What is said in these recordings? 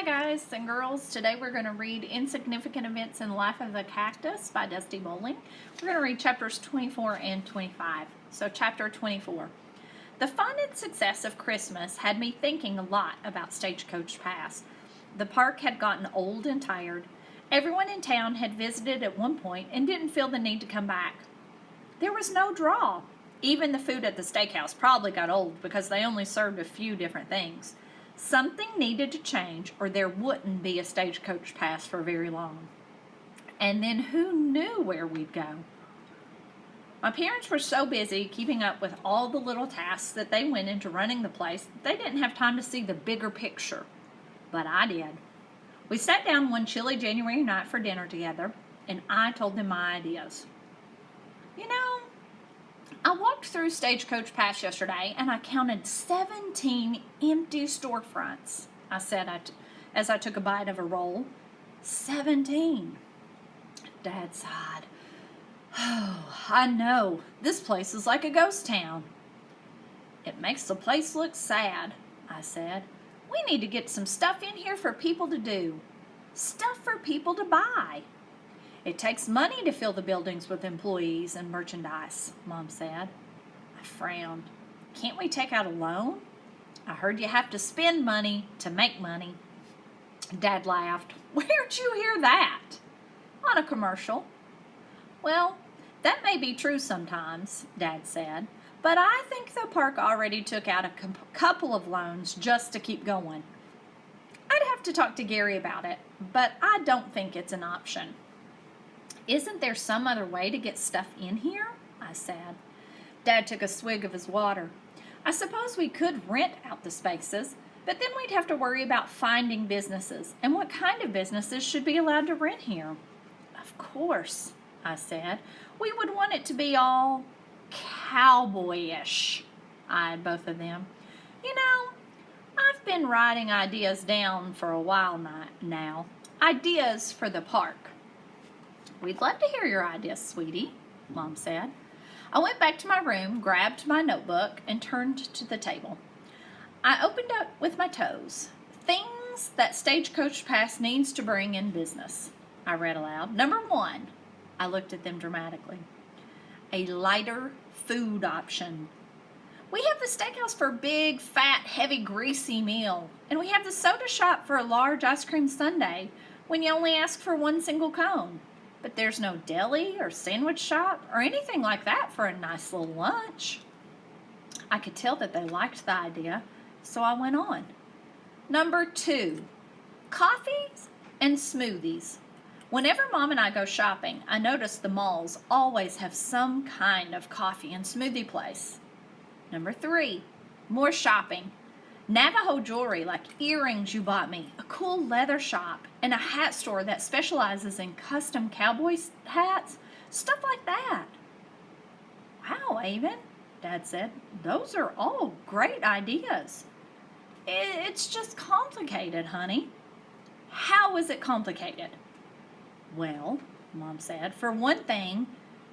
Hi guys and girls, today we're going to read Insignificant Events in the Life of the Cactus by Dusty Bowling. We're going to read chapters 24 and 25. So chapter 24. The fun and success of Christmas had me thinking a lot about Stagecoach Pass. The park had gotten old and tired. Everyone in town had visited at one point and didn't feel the need to come back. There was no draw. Even the food at the steakhouse probably got old because they only served a few different things. Something needed to change or there wouldn't be a Stagecoach Pass for very long. And then who knew where we'd go? My parents were so busy keeping up with all the little tasks that they went into running the place, they didn't have time to see the bigger picture. But I did. We sat down one chilly January night for dinner together, and I told them my ideas. You know, I walked through Stagecoach Pass yesterday and I counted 17 empty storefronts, I said as I took a bite of a roll. 17. Dad sighed. Oh, I know. This place is like a ghost town. It makes the place look sad, I said. We need to get some stuff in here for people to do. Stuff for people to buy. It takes money to fill the buildings with employees and merchandise, Mom said. I frowned. Can't we take out a loan? I heard you have to spend money to make money. Dad laughed. Where'd you hear that? On a commercial. Well, that may be true sometimes, Dad said, but I think the park already took out a couple of loans just to keep going. I'd have to talk to Gary about it, but I don't think it's an option. Isn't there some other way to get stuff in here? I said. Dad took a swig of his water. I suppose we could rent out the spaces, but then we'd have to worry about finding businesses and what kind of businesses should be allowed to rent here. Of course, I said. We would want it to be all cowboyish. I eyed both of them. You know, I've been writing ideas down for a while now. Ideas for the park. We'd love to hear your ideas, sweetie, Mom said. I went back to my room, grabbed my notebook, and turned to the table. I opened up with my toes. Things that Stagecoach Pass needs to bring in business, I read aloud. Number 1, I looked at them dramatically. A lighter food option. We have the steakhouse for a big, fat, heavy, greasy meal, and we have the soda shop for a large ice cream sundae when you only ask for one single cone. But there's no deli or sandwich shop or anything like that for a nice little lunch. I could tell that they liked the idea, so I went on. Number 2, coffees and smoothies. Whenever Mom and I go shopping, I notice the malls always have some kind of coffee and smoothie place. Number 3, more shopping. Navajo jewelry like earrings you bought me, a cool leather shop, and a hat store that specializes in custom cowboy hats, stuff like that. Wow, Avon, Dad said, those are all great ideas. It's just complicated, honey. How is it complicated? Well, Mom said, for one thing,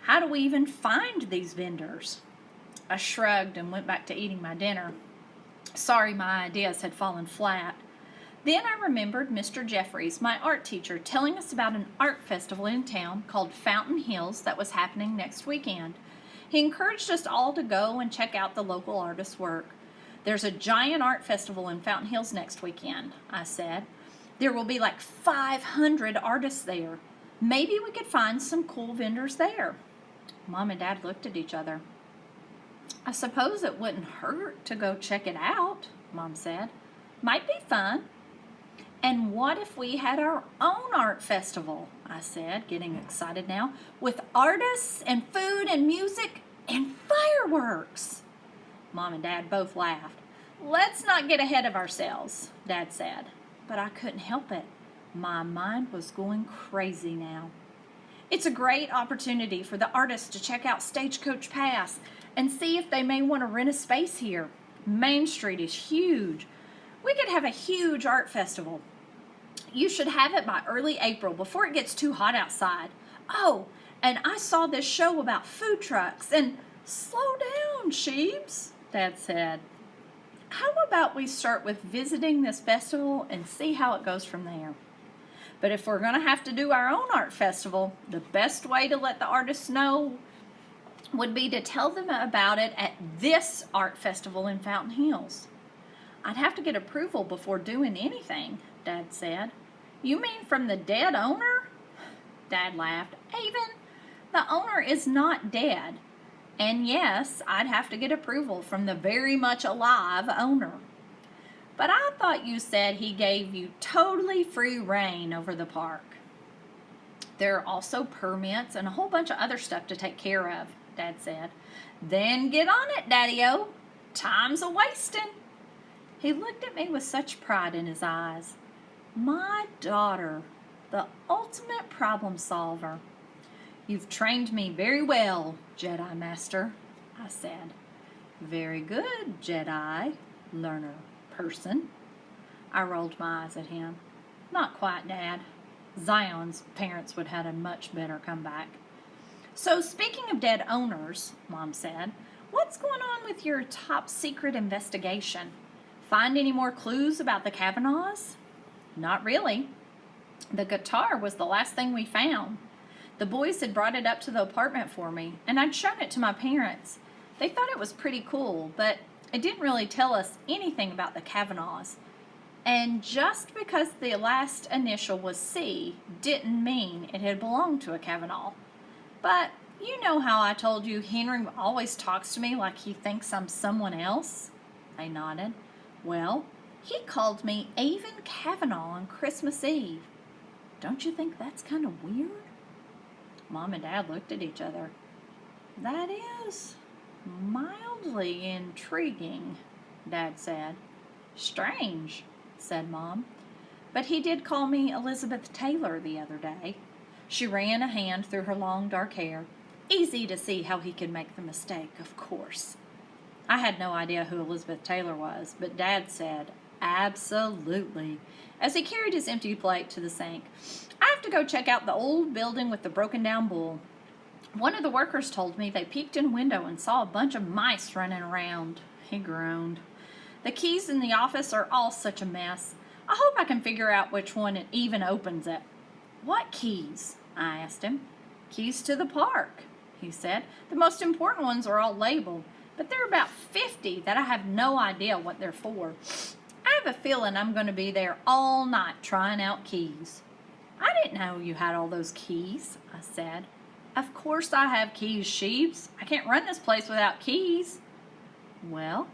how do we even find these vendors? I shrugged and went back to eating my dinner. Sorry my ideas had fallen flat. Then I remembered Mr. Jeffries, my art teacher, telling us about an art festival in town called Fountain Hills that was happening next weekend. He encouraged us all to go and check out the local artists' work. There's a giant art festival in Fountain Hills next weekend, I said. There will be like 500 artists there. Maybe we could find some cool vendors there. Mom and Dad looked at each other. I suppose it wouldn't hurt to go check it out, Mom said. Might be fun. And what if we had our own art festival, I said, getting excited now, with artists and food and music and fireworks? Mom and Dad both laughed. Let's not get ahead of ourselves, Dad said. But I couldn't help it. My mind was going crazy now. It's a great opportunity for the artists to check out Stagecoach Pass and see if they may want to rent a space here. Main Street is huge. We could have a huge art festival. You should have it by early April before it gets too hot outside. Oh, and I saw this show about food trucks and slow down, Sheebs, Dad said. How about we start with visiting this festival and see how it goes from there? But if we're going to have to do our own art festival, the best way to let the artists know would be to tell them about it at this art festival in Fountain Hills. I'd have to get approval before doing anything, Dad said. You mean from the dead owner? Dad laughed. Avon, the owner is not dead. And yes, I'd have to get approval from the very much alive owner. But I thought you said he gave you totally free reign over the park. There are also permits and a whole bunch of other stuff to take care of, Dad said. Then get on it, Daddy-o. Time's a-wasting. He looked at me with such pride in his eyes. My daughter, the ultimate problem solver. You've trained me very well, Jedi Master, I said. Very good, Jedi, learner, person. I rolled my eyes at him. Not quite, Dad. Zion's parents would have had a much better comeback. So, speaking of dead owners, Mom said, what's going on with your top secret investigation? Find any more clues about the Kavanaughs? Not really. The guitar was the last thing we found. The boys had brought it up to the apartment for me, and I'd shown it to my parents. They thought it was pretty cool, but it didn't really tell us anything about the Kavanaughs. And just because the last initial was C didn't mean it had belonged to a Kavanaugh. But you know how I told you Henry always talks to me like he thinks I'm someone else? I nodded. Well, he called me Avon Kavanaugh on Christmas Eve. Don't you think that's kind of weird? Mom and Dad looked at each other. That is mildly intriguing, Dad said. Strange, said Mom. But he did call me Elizabeth Taylor the other day. She ran a hand through her long dark hair. Easy to see how he could make the mistake, of course. I had no idea who Elizabeth Taylor was, but Dad said, absolutely, as he carried his empty plate to the sink. I have to go check out the old building with the broken down bull. One of the workers told me they peeked in a window and saw a bunch of mice running around. He groaned. The keys in the office are all such a mess. I hope I can figure out which one even opens it. What keys? I asked him. Keys to the park, he said. The most important ones are all labeled, but there are about 50 that I have no idea what they're for. I have a feeling I'm going to be there all night trying out keys. I didn't know you had all those keys, I said. Of course I have keys, Sheeps. I can't run this place without keys. Well,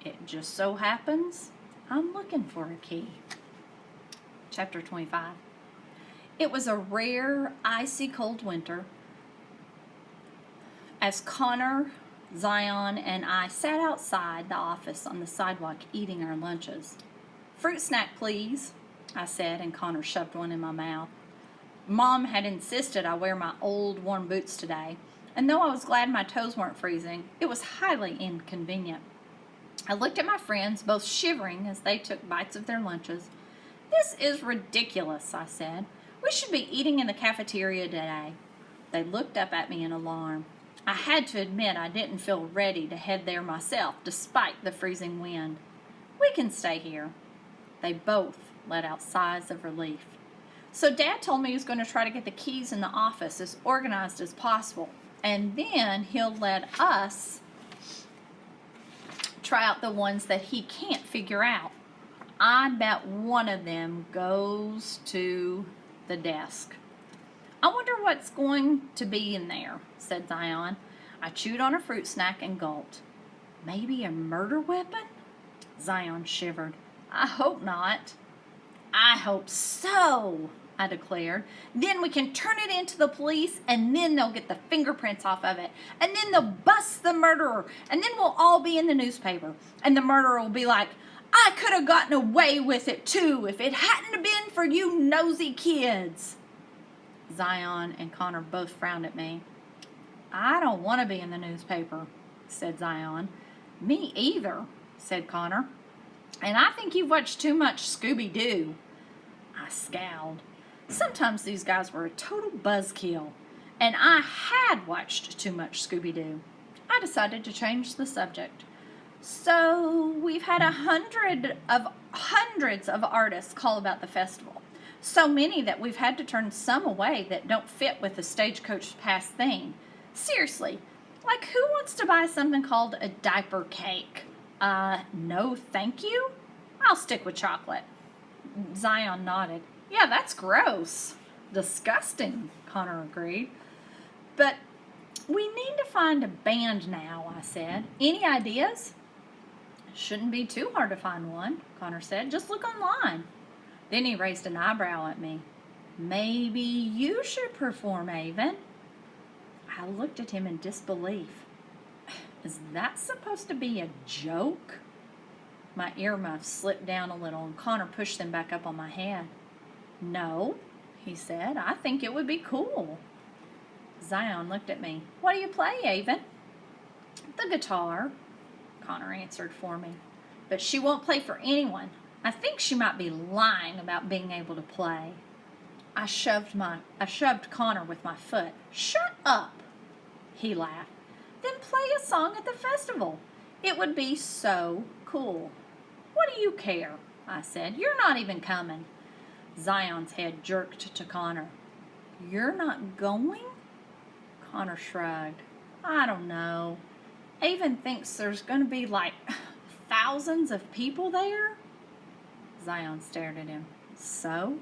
it just so happens I'm looking for a key. Chapter 25. It was a rare, icy cold winter. As Connor, Zion, and I sat outside the office on the sidewalk eating our lunches. Fruit snack, please, I said, and Connor shoved one in my mouth. Mom had insisted I wear my old worn boots today, and though I was glad my toes weren't freezing, it was highly inconvenient. I looked at my friends, both shivering as they took bites of their lunches. This is ridiculous, I said. We should be eating in the cafeteria today. They looked up at me in alarm. I had to admit I didn't feel ready to head there myself, despite the freezing wind. We can stay here. They both let out sighs of relief. So Dad told me he was going to try to get the keys in the office as organized as possible, and then he'll let us try out the ones that he can't figure out. I bet one of them goes to the desk. I wonder what's going to be in there, said Zion. I chewed on a fruit snack and gulped. Maybe a murder weapon? Zion shivered. I hope not. I hope so, I declared. Then we can turn it into the police, and then they'll get the fingerprints off of it, and then they'll bust the murderer, and then we'll all be in the newspaper, and the murderer will be like, I could have gotten away with it too if it hadn't have been for you nosy kids. Zion and Connor both frowned at me. I don't want to be in the newspaper, said Zion. Me either, said Connor. And I think you've watched too much Scooby-Doo. I scowled. Sometimes these guys were a total buzzkill, and I had watched too much Scooby-Doo. I decided to change the subject. So we've had hundreds of artists call about the festival. So many that we've had to turn some away that don't fit with the Stagecoach Pass theme. Seriously, like who wants to buy something called a diaper cake? No thank you. I'll stick with chocolate. Zion nodded. Yeah, that's gross. Disgusting, Connor agreed. But we need to find a band now, I said. Any ideas? Shouldn't be too hard to find one, Connor said. Just look online. Then he raised an eyebrow at me. Maybe you should perform, Avon. I looked at him in disbelief. Is that supposed to be a joke? My earmuffs slipped down a little and Connor pushed them back up on my head. No, he said. I think it would be cool. Zion looked at me. What do you play, Avon? The guitar, Connor answered for me. But she won't play for anyone. I think she might be lying about being able to play. I shoved Connor with my foot. Shut up, he laughed. Then play a song at the festival. It would be so cool. What do you care? I said. You're not even coming. Zion's head jerked to Connor. You're not going? Connor shrugged. I don't know. Avon thinks there's going to be like thousands of people there. Zion stared at him. So?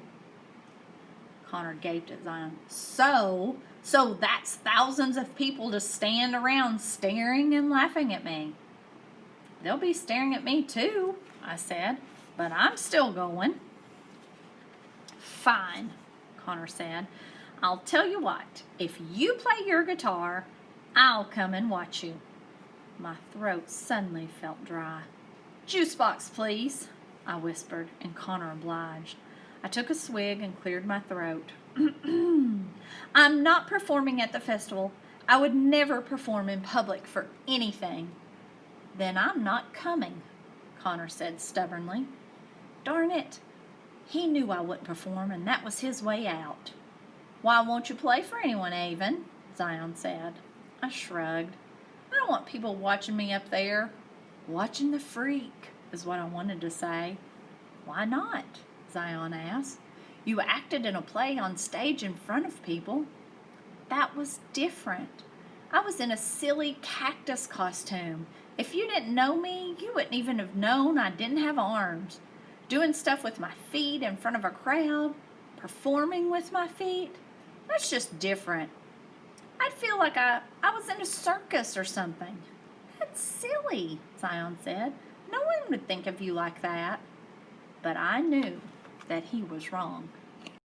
Connor gaped at Zion. So that's thousands of people to stand around staring and laughing at me. They'll be staring at me too, I said, but I'm still going. Fine, Connor said. I'll tell you what, if you play your guitar, I'll come and watch you. My throat suddenly felt dry. Juice box, please, I whispered, and Connor obliged. I took a swig and cleared my throat. I'm not performing at the festival. I would never perform in public for anything. Then I'm not coming, Connor said stubbornly. Darn it. He knew I wouldn't perform, and that was his way out. Why won't you play for anyone, Avon? Zion said. I shrugged. I don't want people watching me up there. Watching the freak is what I wanted to say. Why not? Zion asked. You acted in a play on stage in front of people. That was different. I was in a silly cactus costume. If you didn't know me, you wouldn't even have known I didn't have arms. Doing stuff with my feet in front of a crowd, performing with my feet, that's just different. I'd feel like I was in a circus or something. That's silly, Zion said. No one would think of you like that. But I knew that he was wrong.